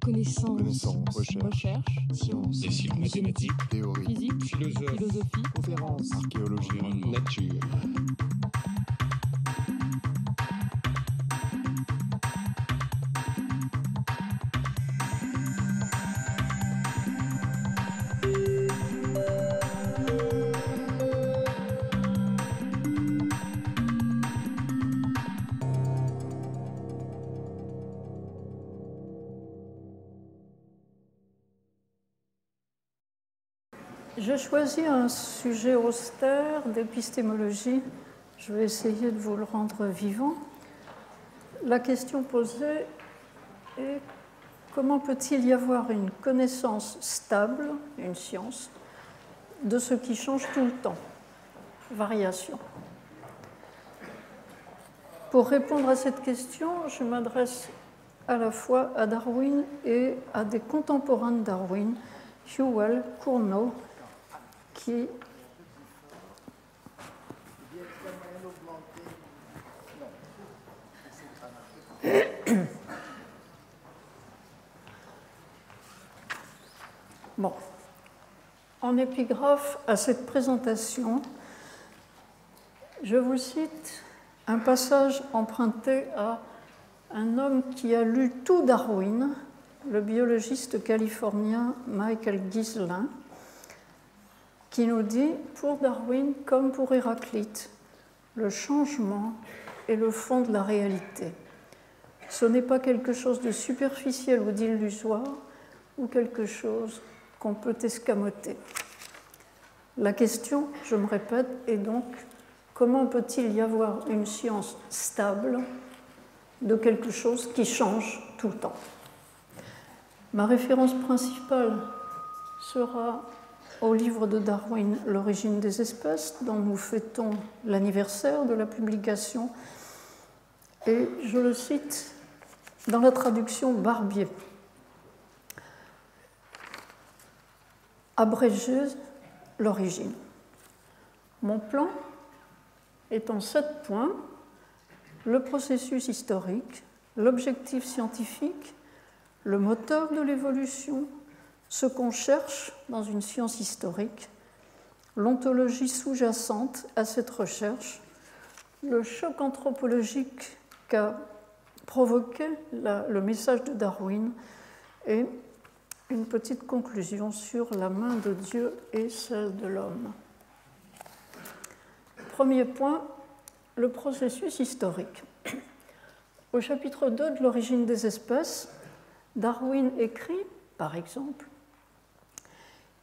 connaissance, recherche, science, déciles mathématiques, théorie, physique, philosophie, conférence, archéologie, nature. J'ai choisi un sujet austère d'épistémologie. Je vais essayer de vous le rendre vivant. La question posée est comment peut-il y avoir une connaissance stable, une science, de ce qui change tout le temps? Variation. Pour répondre à cette question, je m'adresse à la fois à Darwin et à des contemporains de Darwin, Whewell, Cournot, qui bon. En épigraphe à cette présentation, je vous cite un passage emprunté à un homme qui a lu tout Darwin, le biologiste californien Michael Giselin, qui nous dit, pour Darwin comme pour Héraclite, le changement est le fond de la réalité. Ce n'est pas quelque chose de superficiel ou d'illusoire, ou quelque chose qu'on peut escamoter. La question, je me répète, est donc comment peut-il y avoir une science stable de quelque chose qui change tout le temps? Ma référence principale sera au livre de Darwin, L'origine des espèces, dont nous fêtons l'anniversaire de la publication, et je le cite dans la traduction Barbier. Abrégé, l'origine. Mon plan est en 7 points: le processus historique, l'objectif scientifique, le moteur de l'évolution, ce qu'on cherche dans une science historique, l'ontologie sous-jacente à cette recherche, le choc anthropologique qu'a provoqué le message de Darwin et une petite conclusion sur la main de Dieu et celle de l'homme. Premier point, le processus historique. Au chapitre 2 de l'origine des espèces, Darwin écrit, par exemple, «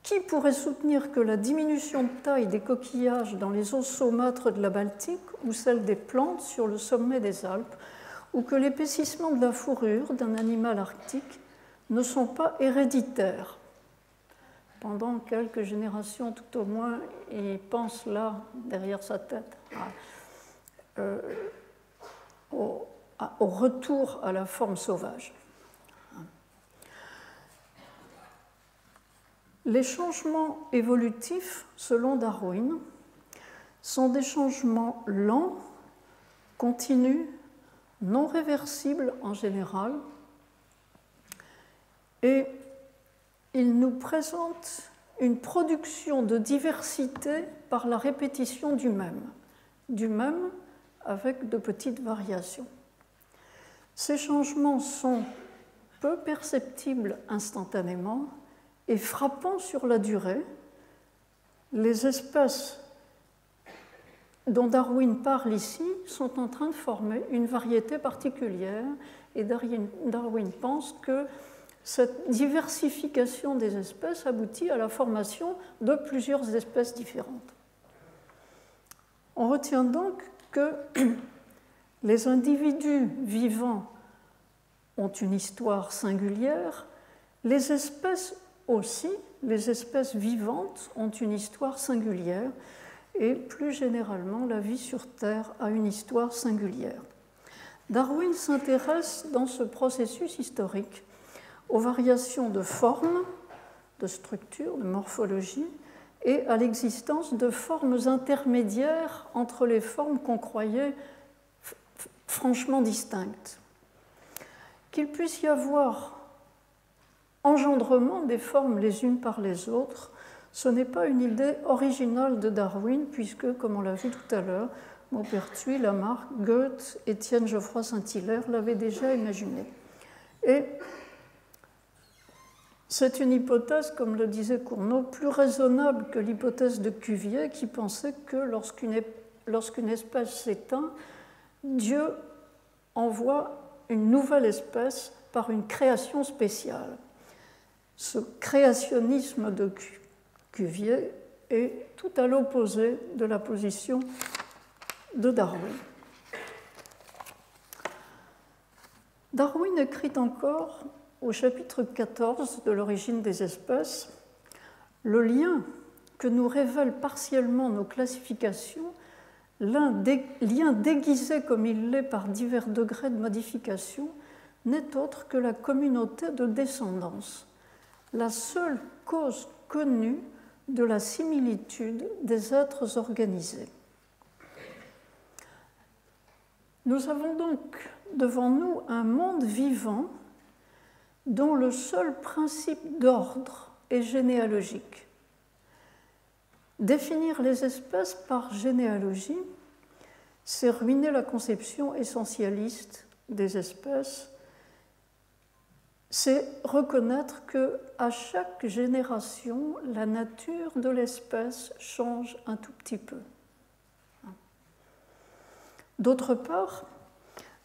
Qui pourrait soutenir que la diminution de taille des coquillages dans les eaux saumâtres de la Baltique ou celle des plantes sur le sommet des Alpes, ou que l'épaississement de la fourrure d'un animal arctique ne sont pas héréditaires ?» Pendant quelques générations, tout au moins, il pense là, derrière sa tête, au retour à la forme sauvage. Les changements évolutifs, selon Darwin, sont des changements lents, continus, non réversibles en général, et il nous présente une production de diversité par la répétition du même avec de petites variations. Ces changements sont peu perceptibles instantanément et frappants sur la durée. Les espèces dont Darwin parle ici sont en train de former une variété particulière et Darwin pense que cette diversification des espèces aboutit à la formation de plusieurs espèces différentes. On retient donc que les individus vivants ont une histoire singulière, les espèces aussi, les espèces vivantes ont une histoire singulière et plus généralement la vie sur Terre a une histoire singulière. Darwin s'intéresse dans ce processus historique aux variations de forme, de structure, de morphologie et à l'existence de formes intermédiaires entre les formes qu'on croyait franchement distinctes. Qu'il puisse y avoir engendrement des formes les unes par les autres, ce n'est pas une idée originale de Darwin, puisque, comme on l'a vu tout à l'heure, Maupertuis, Lamarck, Goethe, Étienne Geoffroy Saint-Hilaire l'avaient déjà imaginé. Et c'est une hypothèse, comme le disait Cournot, plus raisonnable que l'hypothèse de Cuvier, qui pensait que lorsqu'une espèce s'éteint, Dieu envoie une nouvelle espèce par une création spéciale. Ce créationnisme de Cuvier est tout à l'opposé de la position de Darwin. Darwin écrit encore au chapitre 14 de l'origine des espèces, « Le lien que nous révèlent partiellement nos classifications, lien déguisé comme il l'est par divers degrés de modification, n'est autre que la communauté de descendance, la seule cause connue de la similitude des êtres organisés. » Nous avons donc devant nous un monde vivant dont le seul principe d'ordre est généalogique. Définir les espèces par généalogie, c'est ruiner la conception essentialiste des espèces, c'est reconnaître qu'à chaque génération, la nature de l'espèce change un tout petit peu. D'autre part,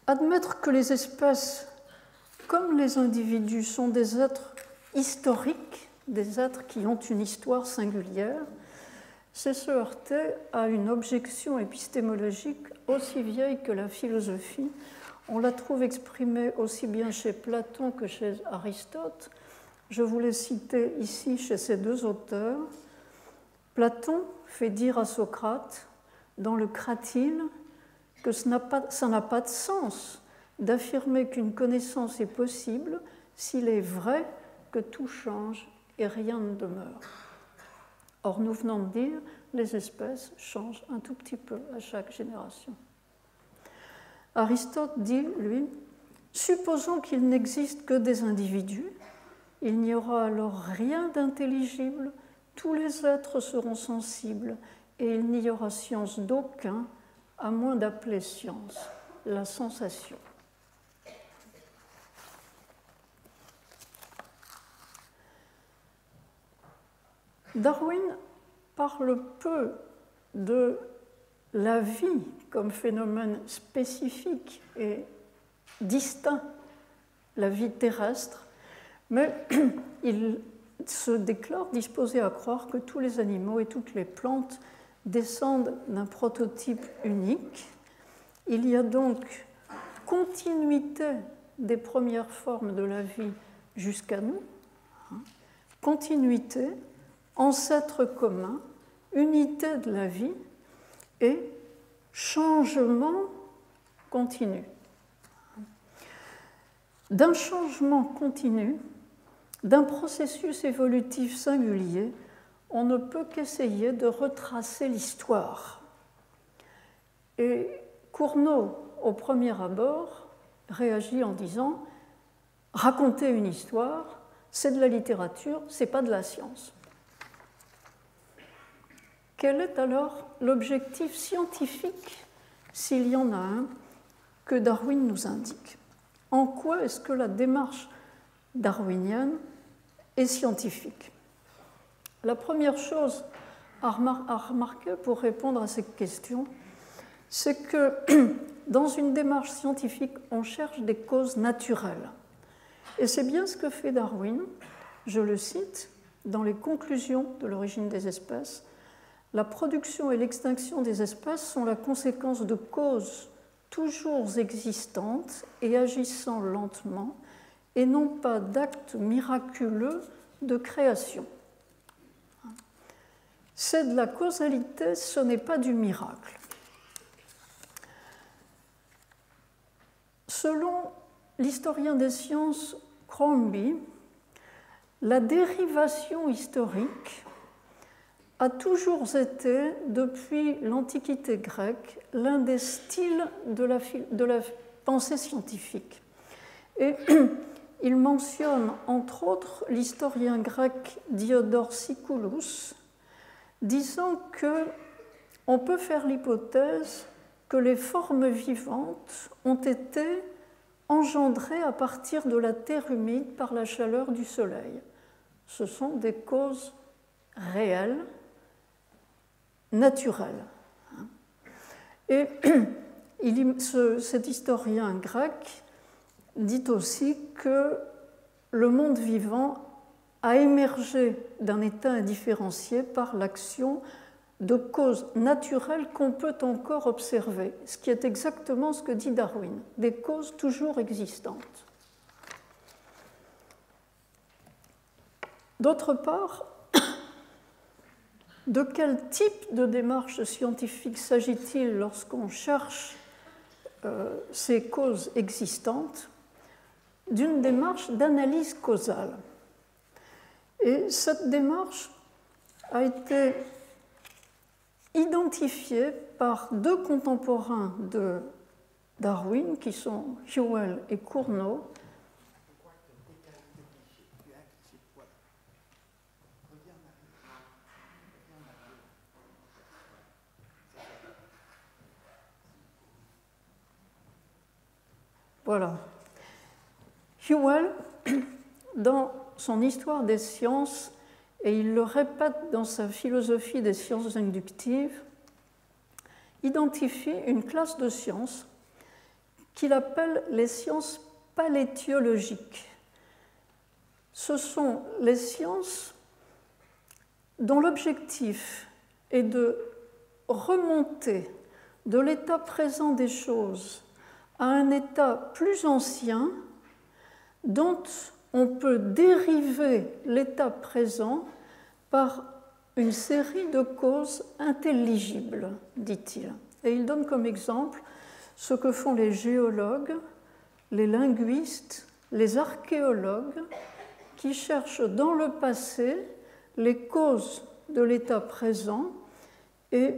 admettre que les espèces, comme les individus, sont des êtres historiques, des êtres qui ont une histoire singulière, c'est se heurter à une objection épistémologique aussi vieille que la philosophie. On la trouve exprimée aussi bien chez Platon que chez Aristote. Je vous l'ai cité ici chez ces deux auteurs. Platon fait dire à Socrate, dans le Cratyle, que ça n'a pas de sens d'affirmer qu'une connaissance est possible s'il est vrai que tout change et rien ne demeure. Or, nous venons de dire, les espèces changent un tout petit peu à chaque génération. Aristote dit, lui, « Supposons qu'il n'existe que des individus, il n'y aura alors rien d'intelligible, tous les êtres seront sensibles, et il n'y aura science d'aucun, à moins d'appeler science la sensation. » Darwin parle peu de la vie comme phénomène spécifique et distinct, la vie terrestre, mais il se déclare disposé à croire que tous les animaux et toutes les plantes descendent d'un prototype unique. Il y a donc continuité des premières formes de la vie jusqu'à nous, continuité, ancêtre commun, unité de la vie et changement continu. D'un changement continu, d'un processus évolutif singulier, on ne peut qu'essayer de retracer l'histoire. Et Cournot, au premier abord, réagit en disant « Raconter une histoire, c'est de la littérature, c'est pas de la science. » Quel est alors l'objectif scientifique, s'il y en a un, que Darwin nous indique? En quoi est-ce que la démarche darwinienne est scientifique? La première chose à remarquer pour répondre à cette question, c'est que dans une démarche scientifique, on cherche des causes naturelles. Et c'est bien ce que fait Darwin, je le cite, dans les conclusions de l'origine des espèces. La production et l'extinction des espèces sont la conséquence de causes toujours existantes et agissant lentement, et non pas d'actes miraculeux de création. C'est de la causalité, ce n'est pas du miracle. Selon l'historien des sciences Crombie, la dérivation historique a toujours été, depuis l'Antiquité grecque, l'un des styles de la pensée scientifique. Et il mentionne entre autres l'historien grec Diodore Siculus, disant qu'on peut faire l'hypothèse que les formes vivantes ont été engendrées à partir de la terre humide par la chaleur du soleil. Ce sont des causes réelles, naturelles. Et cet historien grec dit aussi que le monde vivant a émergé d'un état indifférencié par l'action de causes naturelles qu'on peut encore observer, ce qui est exactement ce que dit Darwin, des causes toujours existantes. D'autre part, de quel type de démarche scientifique s'agit-il lorsqu'on cherche ces causes existantes? D'une démarche d'analyse causale. Et cette démarche a été identifiée par deux contemporains de Darwin, qui sont Whewell et Cournot. Voilà. Whewell, dans son Histoire des sciences, et il le répète dans sa philosophie des sciences inductives, identifie une classe de sciences qu'il appelle les sciences palétiologiques. Ce sont les sciences dont l'objectif est de remonter de l'état présent des choses à un état plus ancien dont on peut dériver l'état présent par une série de causes intelligibles, dit-il. Et il donne comme exemple ce que font les géologues, les linguistes, les archéologues, qui cherchent dans le passé les causes de l'état présent et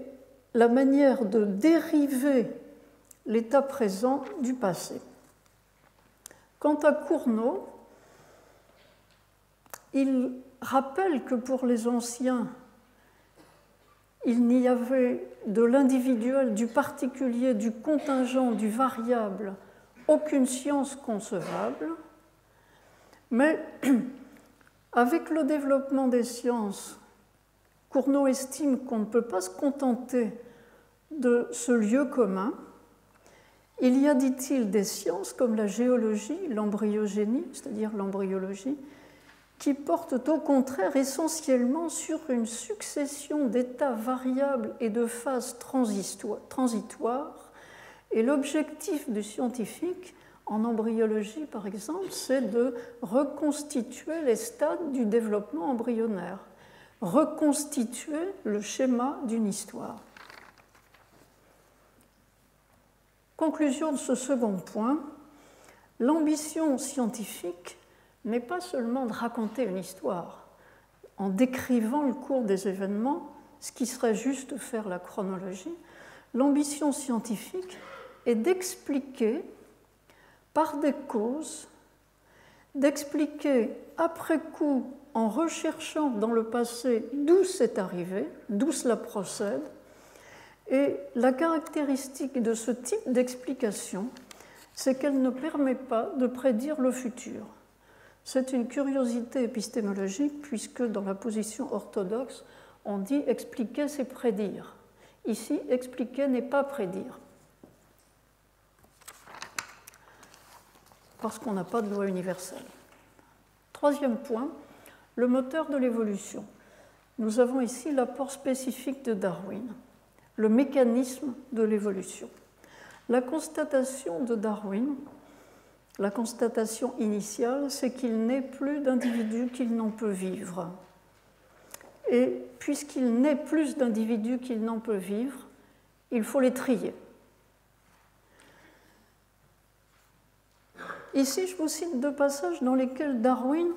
la manière de dériver l'état présent du passé. Quant à Cournot, il rappelle que pour les anciens, il n'y avait de l'individuel, du particulier, du contingent, du variable, aucune science concevable, mais avec le développement des sciences, Cournot estime qu'on ne peut pas se contenter de ce lieu commun. Il y a, dit-il, des sciences comme la géologie, l'embryogénie, c'est-à-dire l'embryologie, qui portent au contraire essentiellement sur une succession d'états variables et de phases transitoires. Et l'objectif du scientifique, en embryologie par exemple, c'est de reconstituer les stades du développement embryonnaire, reconstituer le schéma d'une histoire. Conclusion de ce second point, l'ambition scientifique n'est pas seulement de raconter une histoire en décrivant le cours des événements, ce qui serait juste faire la chronologie. L'ambition scientifique est d'expliquer par des causes, d'expliquer après coup en recherchant dans le passé d'où c'est arrivé, d'où cela procède. Et la caractéristique de ce type d'explication, c'est qu'elle ne permet pas de prédire le futur. C'est une curiosité épistémologique puisque dans la position orthodoxe, on dit expliquer, c'est prédire. Ici, expliquer n'est pas prédire. Parce qu'on n'a pas de loi universelle. Troisième point, le moteur de l'évolution. Nous avons ici l'apport spécifique de Darwin, le mécanisme de l'évolution. La constatation de Darwin, la constatation initiale, c'est qu'il n'est plus d'individus qu'il n'en peut vivre. Et puisqu'il n'est plus d'individus qu'il n'en peut vivre, il faut les trier. Ici, je vous cite deux passages dans lesquels Darwin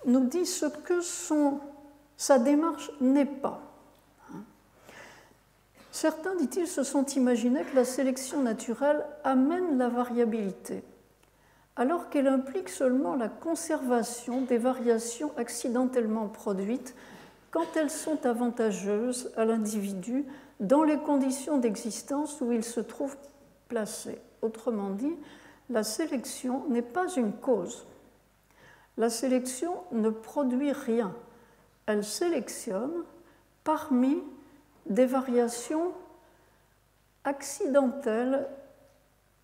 nous dit ce que sa démarche n'est pas. Certains, dit-il, se sont imaginés que la sélection naturelle amène la variabilité. alors qu'elle implique seulement la conservation des variations accidentellement produites quand elles sont avantageuses à l'individu dans les conditions d'existence où il se trouve placé. Autrement dit, la sélection n'est pas une cause. La sélection ne produit rien. Elle sélectionne parmi des variations accidentelles,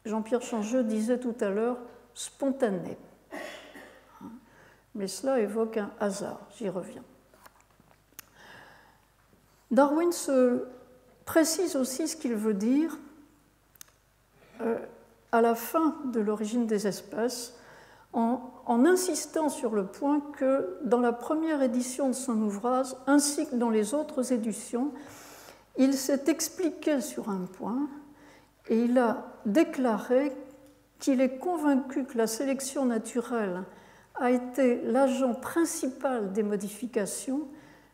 Jean-Pierre Changeux disait tout à l'heure, spontanées. Mais cela évoque un hasard, j'y reviens. Darwin se précise aussi ce qu'il veut dire à la fin de l'origine des espèces, en insistant sur le point que dans la première édition de son ouvrage, ainsi que dans les autres éditions, il s'est expliqué sur un point et il a déclaré qu'il est convaincu que la sélection naturelle a été l'agent principal des modifications,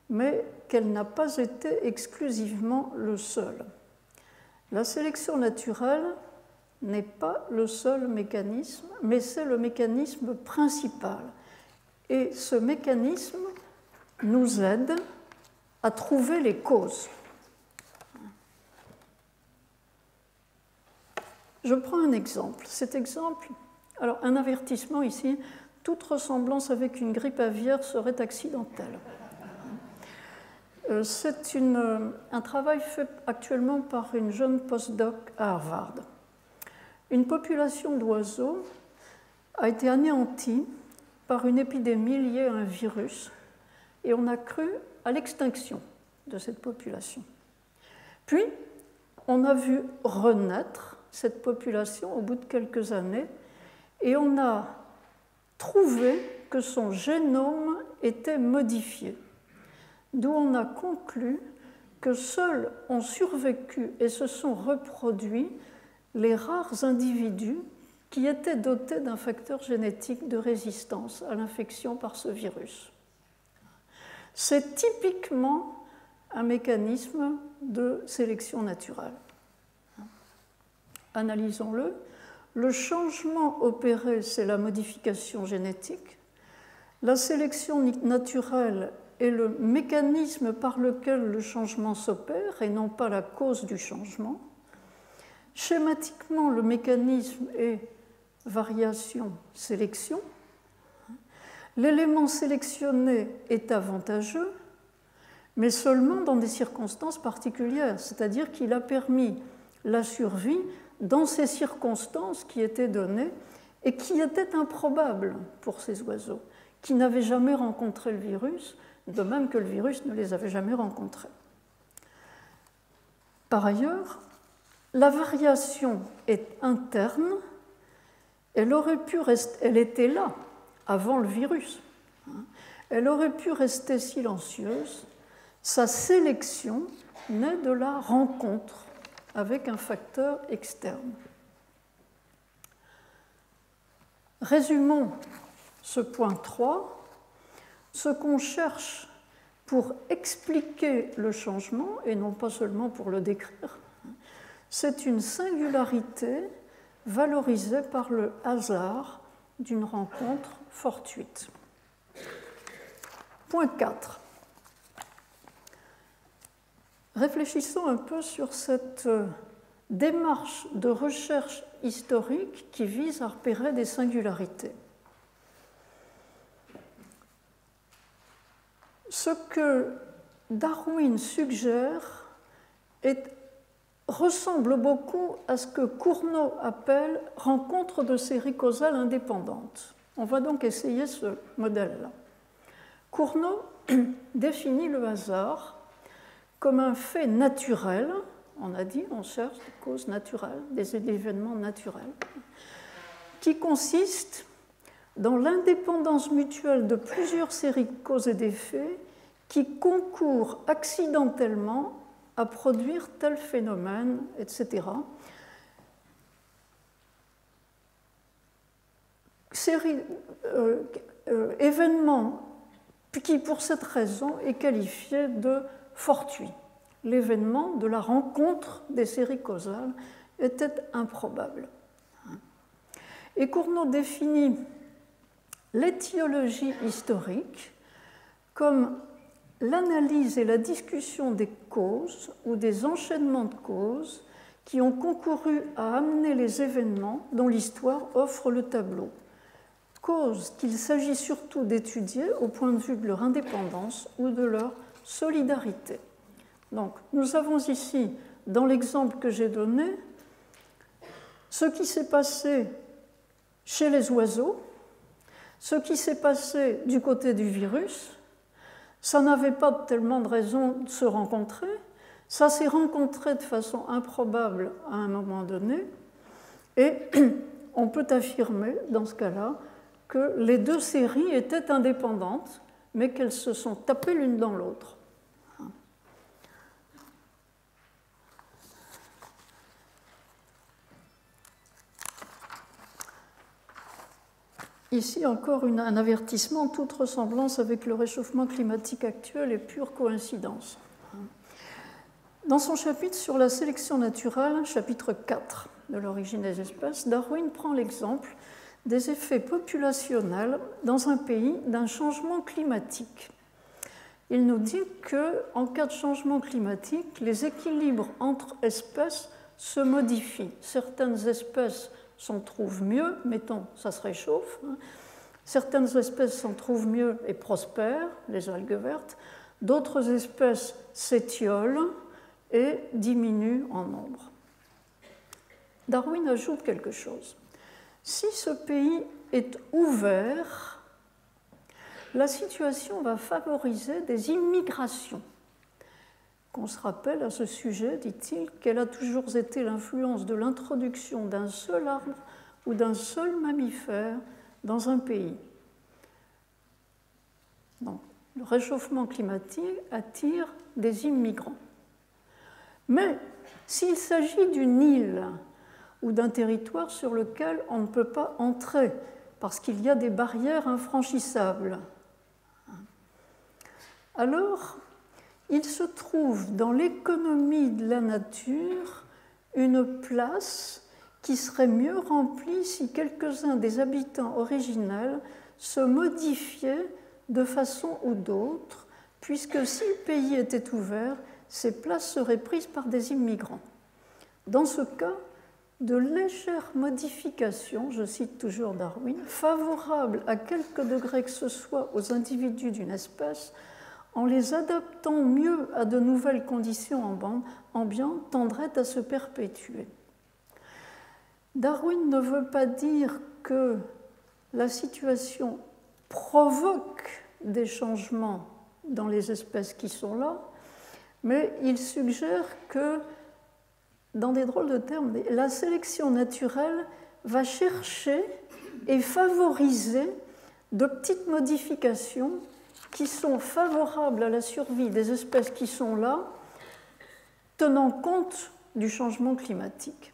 mais qu'elle n'a pas été exclusivement le seul. La sélection naturelle n'est pas le seul mécanisme, mais c'est le mécanisme principal. Et ce mécanisme nous aide à trouver les causes. Je prends un exemple. Cet exemple, alors un avertissement ici, toute ressemblance avec une grippe aviaire serait accidentelle. C'est un travail fait actuellement par une jeune postdoc à Harvard. Une population d'oiseaux a été anéantie par une épidémie liée à un virus et on a cru à l'extinction de cette population. Puis, on a vu renaître cette population au bout de quelques années et on a trouvé que son génome était modifié, d'où on a conclu que seuls ont survécu et se sont reproduits les rares individus qui étaient dotés d'un facteur génétique de résistance à l'infection par ce virus. C'est typiquement un mécanisme de sélection naturelle. Analysons-le. Le changement opéré, c'est la modification génétique. La sélection naturelle est le mécanisme par lequel le changement s'opère et non pas la cause du changement. Schématiquement, le mécanisme est variation-sélection. L'élément sélectionné est avantageux, mais seulement dans des circonstances particulières, c'est-à-dire qu'il a permis la survie dans ces circonstances qui étaient données et qui étaient improbables pour ces oiseaux, qui n'avaient jamais rencontré le virus, de même que le virus ne les avait jamais rencontrés. Par ailleurs, la variation est interne, elle était là avant le virus, elle aurait pu rester silencieuse, sa sélection naît de la rencontre avec un facteur externe. Résumons ce point 3. Ce qu'on cherche pour expliquer le changement, et non pas seulement pour le décrire, c'est une singularité valorisée par le hasard d'une rencontre fortuite. Point 4. Réfléchissons un peu sur cette démarche de recherche historique qui vise à repérer des singularités. Ce que Darwin suggère ressemble beaucoup à ce que Cournot appelle rencontre de séries causales indépendantes. On va donc essayer ce modèle-là. Cournot définit le hasard comme un fait naturel, on a dit, on cherche des causes naturelles, des événements naturels, qui consiste dans l'indépendance mutuelle de plusieurs séries de causes et d'effets qui concourent accidentellement à produire tel phénomène, etc. Événement qui, pour cette raison, est qualifié de fortuit. L'événement de la rencontre des séries causales était improbable. Et Cournot définit l'étiologie historique comme l'analyse et la discussion des causes ou des enchaînements de causes qui ont concouru à amener les événements dont l'histoire offre le tableau. Causes qu'il s'agit surtout d'étudier au point de vue de leur indépendance ou de leur solidarité. Donc, nous avons ici, dans l'exemple que j'ai donné, ce qui s'est passé chez les oiseaux, ce qui s'est passé du côté du virus. Ça n'avait pas tellement de raison de se rencontrer. Ça s'est rencontré de façon improbable à un moment donné. Et on peut affirmer, dans ce cas-là, que les deux séries étaient indépendantes, mais qu'elles se sont tapées l'une dans l'autre. Ici encore un avertissement, toute ressemblance avec le réchauffement climatique actuel est pure coïncidence. Dans son chapitre sur la sélection naturelle, chapitre 4 de l'origine des espèces, Darwin prend l'exemple des effets populationnels dans un pays d'un changement climatique. Il nous dit qu'en cas de changement climatique, les équilibres entre espèces se modifient. Certaines espèces s'en trouvent mieux, mettons, ça se réchauffe. Certaines espèces s'en trouvent mieux et prospèrent, les algues vertes. D'autres espèces s'étiolent et diminuent en nombre. Darwin ajoute quelque chose. Si ce pays est ouvert, la situation va favoriser des immigrations. Qu'on se rappelle à ce sujet, dit-il, qu'elle a toujours été l'influence de l'introduction d'un seul arbre ou d'un seul mammifère dans un pays. Donc, le réchauffement climatique attire des immigrants. Mais s'il s'agit d'une île ou d'un territoire sur lequel on ne peut pas entrer parce qu'il y a des barrières infranchissables, alors il se trouve dans l'économie de la nature une place qui serait mieux remplie si quelques-uns des habitants originels se modifiaient de façon ou d'autre, puisque si le pays était ouvert, ces places seraient prises par des immigrants. Dans ce cas, de légères modifications, je cite toujours Darwin, favorables à quelque degré que ce soit aux individus d'une espèce, en les adaptant mieux à de nouvelles conditions ambiantes, tendraient à se perpétuer. Darwin ne veut pas dire que la situation provoque des changements dans les espèces qui sont là, mais il suggère que, dans des drôles de termes, la sélection naturelle va chercher et favoriser de petites modifications qui sont favorables à la survie des espèces qui sont là, tenant compte du changement climatique.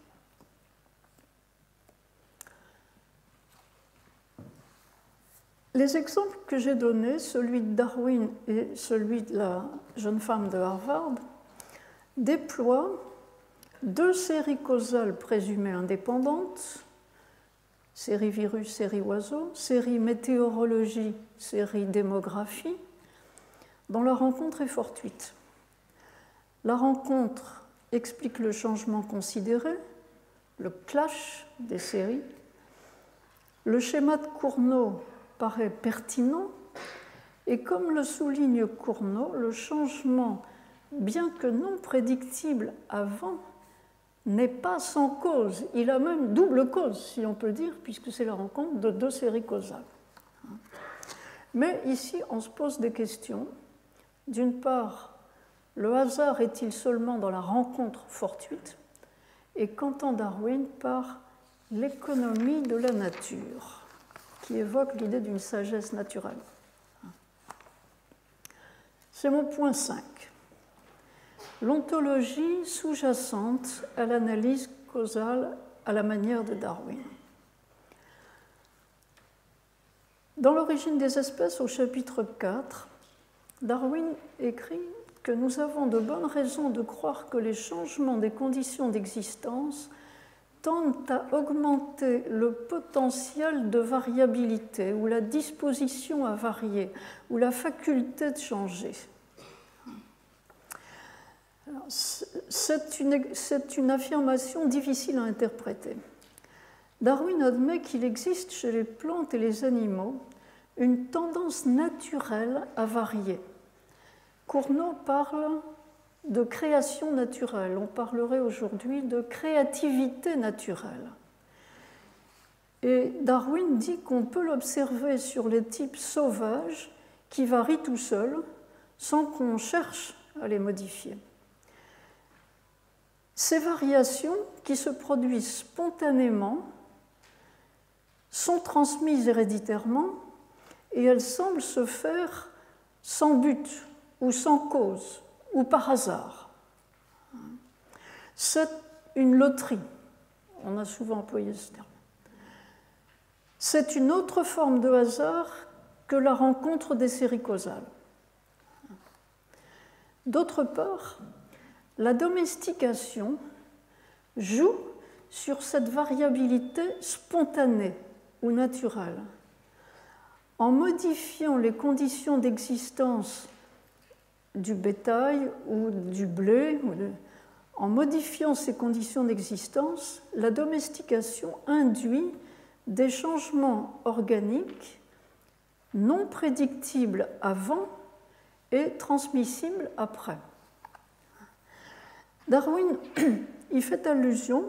Les exemples que j'ai donnés, celui de Darwin et celui de la jeune femme de Harvard, déploient deux séries causales présumées indépendantes, série virus, série oiseau, série météorologie, série démographie, dont la rencontre est fortuite. La rencontre explique le changement considéré, le clash des séries. Le schéma de Cournot paraît pertinent, et comme le souligne Cournot, le changement, bien que non prédictible avant, n'est pas sans cause. Il a même double cause, si on peut dire, puisque c'est la rencontre de deux séries causales. Mais ici, on se pose des questions. D'une part, le hasard est-il seulement dans la rencontre fortuite? Et qu'entend Darwin par l'économie de la nature, qui évoque l'idée d'une sagesse naturelle? C'est mon point 5. L'ontologie sous-jacente à l'analyse causale à la manière de Darwin. Dans l'origine des espèces, au chapitre 4, Darwin écrit que nous avons de bonnes raisons de croire que les changements des conditions d'existence tendent à augmenter le potentiel de variabilité ou la disposition à varier ou la faculté de changer. C'est une affirmation difficile à interpréter. Darwin admet qu'il existe chez les plantes et les animaux une tendance naturelle à varier. Cournot parle de création naturelle, on parlerait aujourd'hui de créativité naturelle. Et Darwin dit qu'on peut l'observer sur les types sauvages qui varient tout seuls sans qu'on cherche à les modifier. Ces variations qui se produisent spontanément sont transmises héréditairement et elles semblent se faire sans but ou sans cause ou par hasard. C'est une loterie, on a souvent employé ce terme. C'est une autre forme de hasard que la rencontre des séries causales. D'autre part, la domestication joue sur cette variabilité spontanée ou naturelle. En modifiant les conditions d'existence du bétail ou du blé, en modifiant ces conditions d'existence, la domestication induit des changements organiques non prédictibles avant et transmissibles après. Darwin y fait allusion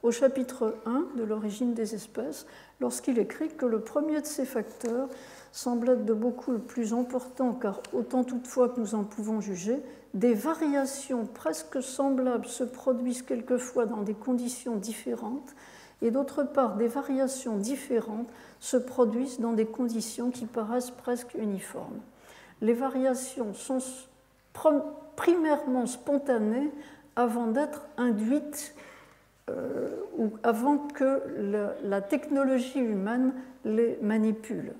au chapitre 1 de l'origine des espèces, lorsqu'il écrit que le premier de ces facteurs semble être de beaucoup le plus important, car autant toutefois que nous en pouvons juger, des variations presque semblables se produisent quelquefois dans des conditions différentes, et d'autre part, des variations différentes se produisent dans des conditions qui paraissent presque uniformes. Les variations sont primairement spontanées avant d'être induites ou avant que la technologie humaine les manipule.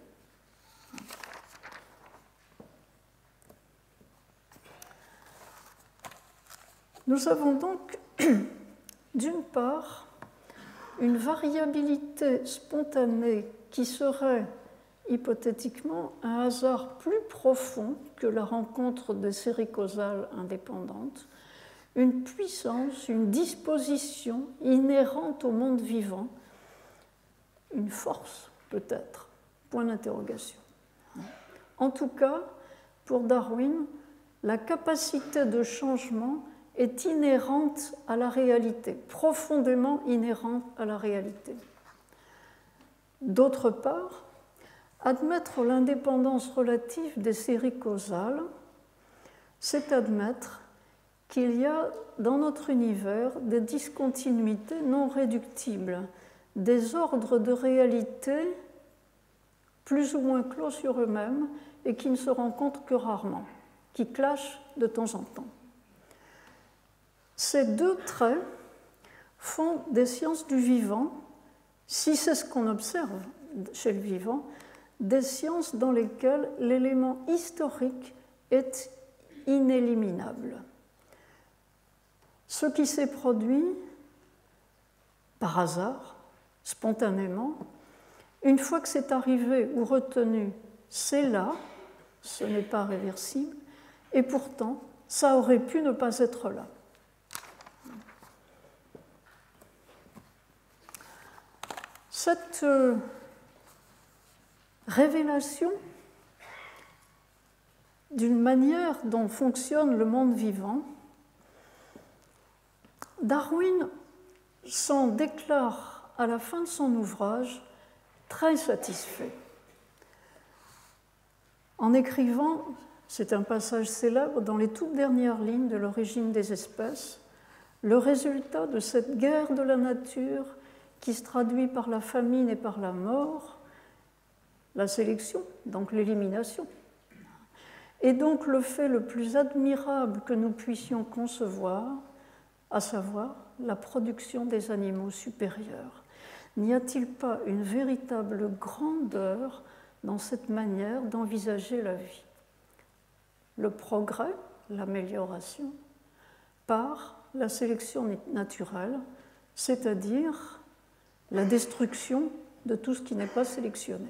Nous avons donc, d'une part, une variabilité spontanée qui serait hypothétiquement un hasard plus profond que la rencontre de séries causales indépendantes, une puissance, une disposition inhérente au monde vivant, une force peut-être, point d'interrogation. En tout cas, pour Darwin, la capacité de changement est inhérente à la réalité, profondément inhérente à la réalité. D'autre part, admettre l'indépendance relative des séries causales, c'est admettre qu'il y a dans notre univers des discontinuités non réductibles, des ordres de réalité plus ou moins clos sur eux-mêmes et qui ne se rencontrent que rarement, qui clashent de temps en temps. Ces deux traits font des sciences du vivant, si c'est ce qu'on observe chez le vivant, des sciences dans lesquelles l'élément historique est inéliminable. Ce qui s'est produit par hasard, spontanément, une fois que c'est arrivé ou retenu, c'est là, ce n'est pas réversible, et pourtant, ça aurait pu ne pas être là. Cette révélation d'une manière dont fonctionne le monde vivant, Darwin s'en déclare à la fin de son ouvrage très satisfait. En écrivant, c'est un passage célèbre dans les toutes dernières lignes de l'origine des espèces, le résultat de cette guerre de la nature qui se traduit par la famine et par la mort, la sélection, donc l'élimination, est donc le fait le plus admirable que nous puissions concevoir, à savoir la production des animaux supérieurs. N'y a-t-il pas une véritable grandeur dans cette manière d'envisager la vie? Le progrès, l'amélioration, par la sélection naturelle, c'est-à-dire la destruction de tout ce qui n'est pas sélectionné.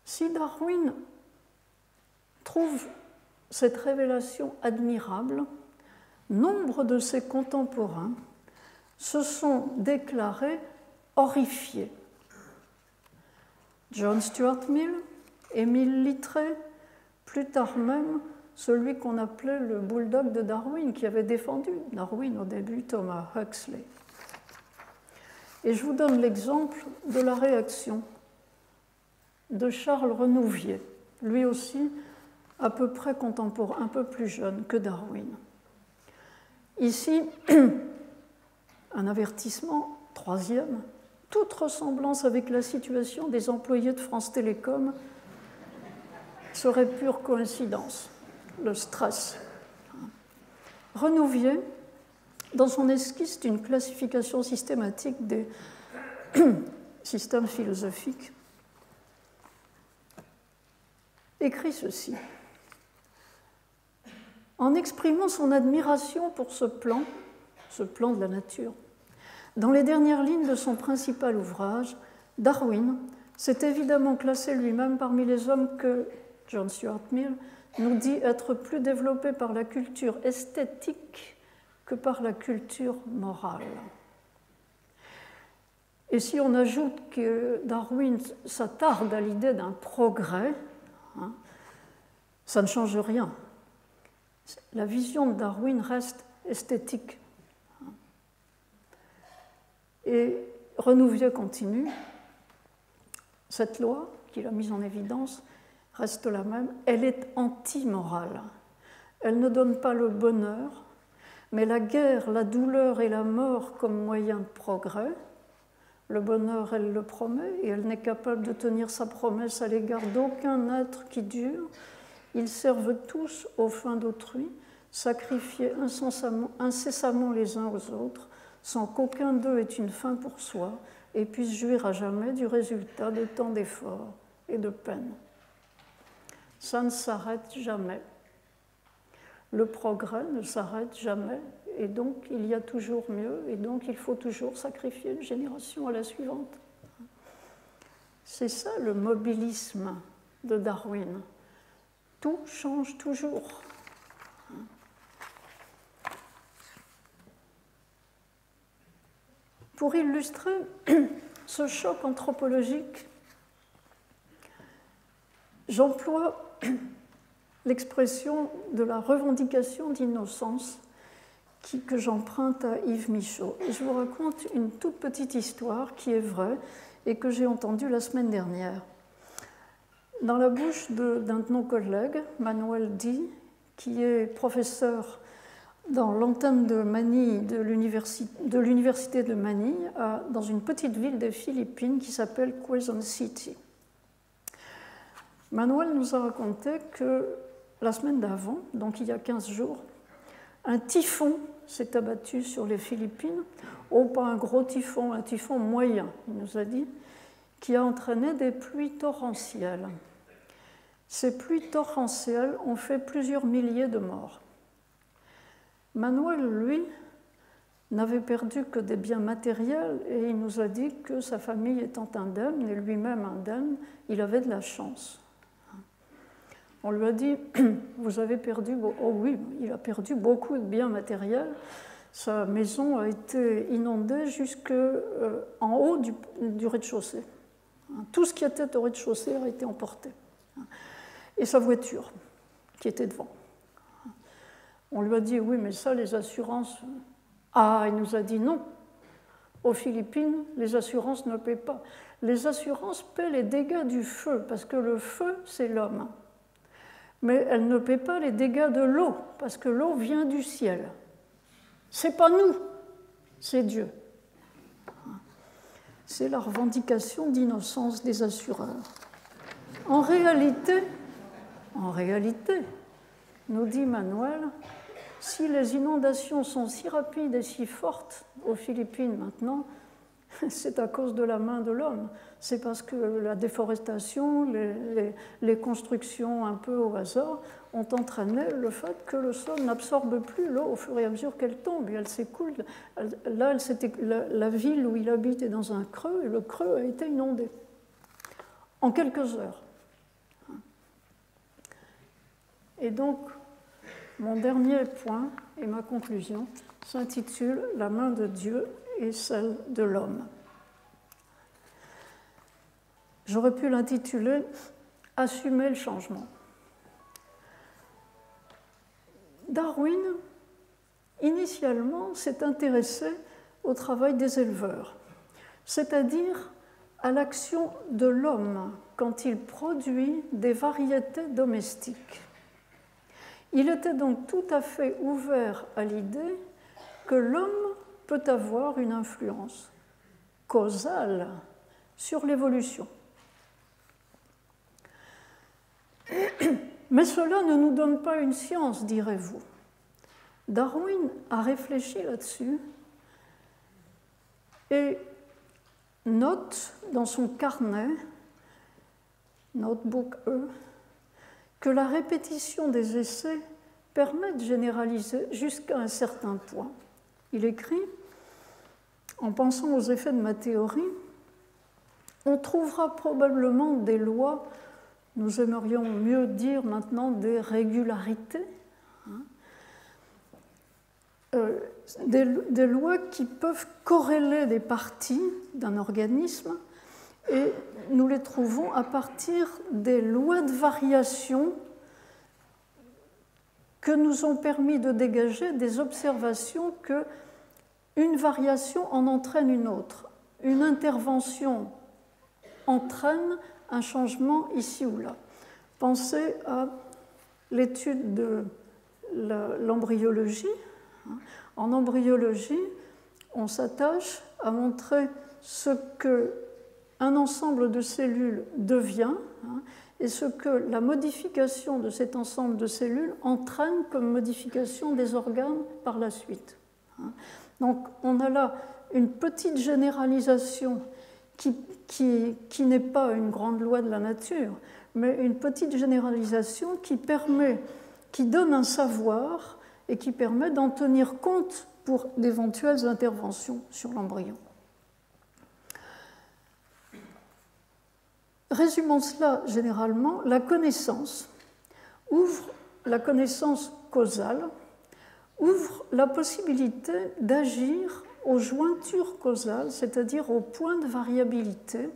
Si Darwin trouve cette révélation admirable, nombre de ses contemporains se sont déclarés horrifiés. John Stuart Mill, Émile Littré, plus tard même celui qu'on appelait le bulldog de Darwin, qui avait défendu Darwin au début, Thomas Huxley. Et je vous donne l'exemple de la réaction de Charles Renouvier, lui aussi à peu près contemporain, un peu plus jeune que Darwin. Ici, un avertissement, troisième, toute ressemblance avec la situation des employés de France Télécom serait pure coïncidence, le stress. Renouvier, dans son esquisse d'une classification systématique des systèmes philosophiques, écrit ceci. En exprimant son admiration pour ce plan de la nature, dans les dernières lignes de son principal ouvrage, Darwin s'est évidemment classé lui-même parmi les hommes que John Stuart Mill nous dit être plus développés par la culture esthétique que par la culture morale. Et si on ajoute que Darwin s'attarde à l'idée d'un progrès, ça ne change rien. La vision de Darwin reste esthétique. Et Renouvier continue. Cette loi qu'il a mise en évidence reste la même. Elle est anti-morale. Elle ne donne pas le bonheur, mais la guerre, la douleur et la mort comme moyen de progrès. Le bonheur, elle le promet, et elle n'est capable de tenir sa promesse à l'égard d'aucun être qui dure. Ils servent tous aux fins d'autrui, sacrifiés incessamment les uns aux autres, sans qu'aucun d'eux ait une fin pour soi et puisse jouir à jamais du résultat de tant d'efforts et de peines. Ça ne s'arrête jamais. Le progrès ne s'arrête jamais, et donc il y a toujours mieux, et donc il faut toujours sacrifier une génération à la suivante. C'est ça le mobilisme de Darwin. Tout change toujours. Pour illustrer ce choc anthropologique, j'emploie l'expression de la revendication d'innocence que j'emprunte à Yves Michaud. Et je vous raconte une toute petite histoire qui est vraie et que j'ai entendue la semaine dernière. Dans la bouche d'un de nos collègues, Manuel Di, qui est professeur dans l'antenne de Manille de l'université de Manille, dans une petite ville des Philippines qui s'appelle Quezon City. Manuel nous a raconté que la semaine d'avant, donc il y a 15 jours, un typhon s'est abattu sur les Philippines. Oh, pas un gros typhon, un typhon moyen, il nous a dit, qui a entraîné des pluies torrentielles. Ces pluies torrentielles ont fait plusieurs milliers de morts. Manuel, lui, n'avait perdu que des biens matériels et il nous a dit que sa famille étant indemne et lui-même indemne, il avait de la chance. On lui a dit, vous avez perdu... Oh oui, il a perdu beaucoup de biens matériels. Sa maison a été inondée jusqu'en haut du rez-de-chaussée. Tout ce qui était au rez-de-chaussée a été emporté. Et sa voiture, qui était devant. On lui a dit, oui, mais ça, les assurances... Ah, il nous a dit non. Aux Philippines, les assurances ne paient pas. Les assurances paient les dégâts du feu, parce que le feu, c'est l'homme. Mais elles ne paient pas les dégâts de l'eau, parce que l'eau vient du ciel. C'est pas nous, c'est Dieu. C'est la revendication d'innocence des assureurs. En réalité, nous dit Manuel, si les inondations sont si rapides et si fortes aux Philippines maintenant, c'est à cause de la main de l'homme. C'est parce que la déforestation, les constructions un peu au hasard ont entraîné le fait que le sol n'absorbe plus l'eau au fur et à mesure qu'elle tombe. Et elle s'écoule. Là, la ville où il habite est dans un creux, et le creux a été inondé en quelques heures. Et donc, mon dernier point et ma conclusion s'intitule « La main de Dieu et celle de l'homme ». J'aurais pu l'intituler « Assumer le changement ». Darwin, initialement, s'est intéressé au travail des éleveurs, c'est-à-dire à l'action de l'homme quand il produit des variétés domestiques. Il était donc tout à fait ouvert à l'idée que l'homme peut avoir une influence causale sur l'évolution. Mais cela ne nous donne pas une science, direz-vous. Darwin a réfléchi là-dessus et note dans son carnet, Notebook E, que la répétition des essais permet de généraliser jusqu'à un certain point. Il écrit, en pensant aux effets de ma théorie, on trouvera probablement des lois, nous aimerions mieux dire maintenant des régularités, des lois qui peuvent corréler des parties d'un organisme, et nous les trouvons à partir des lois de variation que nous ont permis de dégager des observations qu'une variation en entraîne une autre. Une intervention entraîne un changement ici ou là. Pensez à l'étude de l'embryologie. En embryologie, on s'attache à montrer ce qu'un ensemble de cellules devient et ce que la modification de cet ensemble de cellules entraîne comme modification des organes par la suite. Donc on a là une petite généralisation qui n'est pas une grande loi de la nature, mais une petite généralisation qui donne un savoir et qui permet d'en tenir compte pour d'éventuelles interventions sur l'embryon. Résumons cela généralement, la connaissance causale ouvre la possibilité d'agir aux jointures causales, c'est-à-dire aux points de variabilité.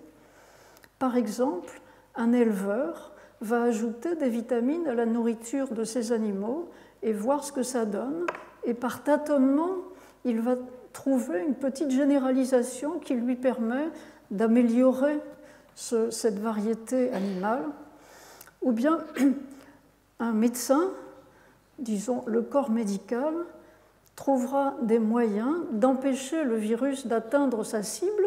Par exemple, un éleveur va ajouter des vitamines à la nourriture de ses animaux et voir ce que ça donne, et par tâtonnement, il va trouver une petite généralisation qui lui permet d'améliorer cette variété animale, ou bien un médecin, disons le corps médical, trouvera des moyens d'empêcher le virus d'atteindre sa cible.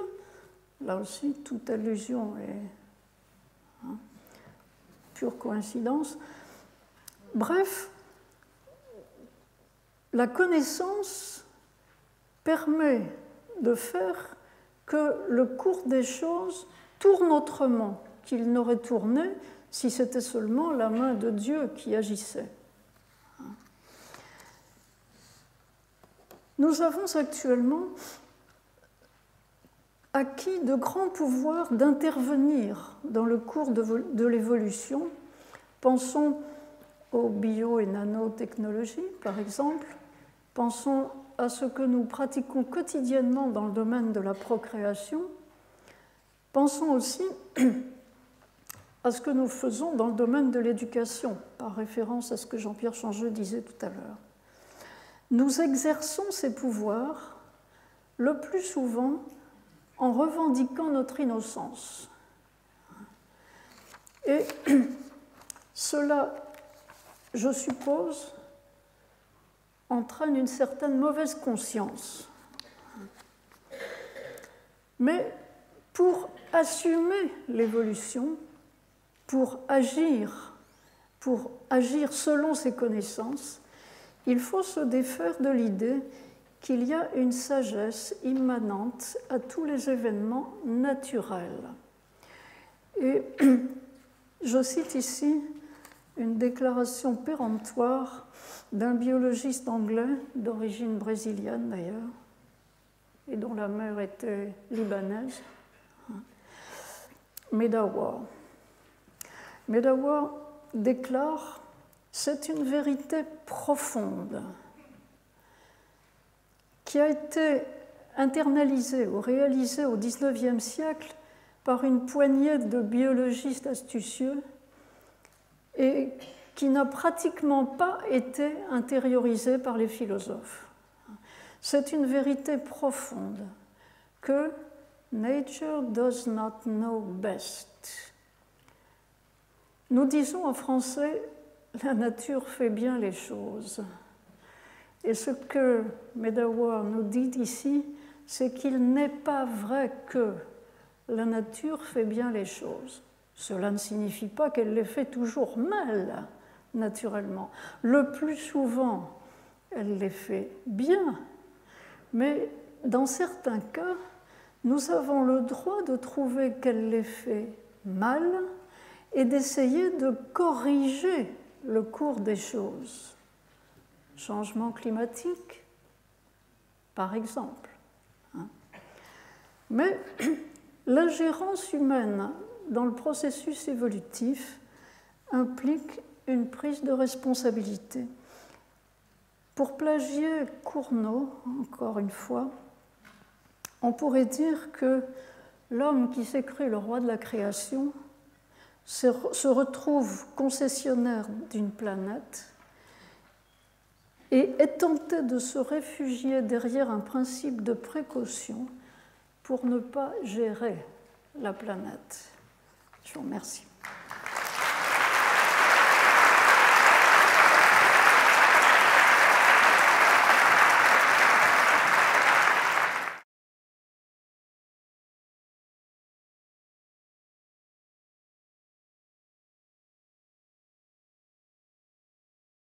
Là aussi, toute allusion est pure coïncidence. Bref, la connaissance permet de faire que le cours des choses tourne autrement qu'il n'aurait tourné si c'était seulement la main de Dieu qui agissait. Nous avons actuellement acquis de grands pouvoirs d'intervenir dans le cours de l'évolution. Pensons aux bio- et nanotechnologies, par exemple. Pensons à ce que nous pratiquons quotidiennement dans le domaine de la procréation. Pensons aussi à ce que nous faisons dans le domaine de l'éducation, par référence à ce que Jean-Pierre Changeux disait tout à l'heure. Nous exerçons ces pouvoirs le plus souvent en revendiquant notre innocence. Et cela, je suppose, entraîne une certaine mauvaise conscience. Mais pour assumer l'évolution, pour agir selon ses connaissances, il faut se défaire de l'idée qu'il y a une sagesse immanente à tous les événements naturels. Et je cite ici une déclaration péremptoire d'un biologiste anglais, d'origine brésilienne d'ailleurs, et dont la mère était libanaise, Medawar. Medawar déclare « C'est une vérité profonde qui a été internalisée ou réalisée au XIXe siècle par une poignée de biologistes astucieux et qui n'a pratiquement pas été intériorisée par les philosophes. C'est une vérité profonde que nature does not know best. Nous disons en français « la nature fait bien les choses ». Et ce que Medawar nous dit ici, c'est qu'il n'est pas vrai que la nature fait bien les choses. Cela ne signifie pas qu'elle les fait toujours mal, naturellement. Le plus souvent, elle les fait bien, mais dans certains cas, nous avons le droit de trouver qu'elle les fait mal et d'essayer de corriger le cours des choses. Changement climatique, par exemple. Mais l'ingérence humaine dans le processus évolutif implique une prise de responsabilité. Pour plagier Cournot, encore une fois, on pourrait dire que l'homme qui s'est cru le roi de la création se retrouve concessionnaire d'une planète et est tenté de se réfugier derrière un principe de précaution pour ne pas gérer la planète. Je vous remercie.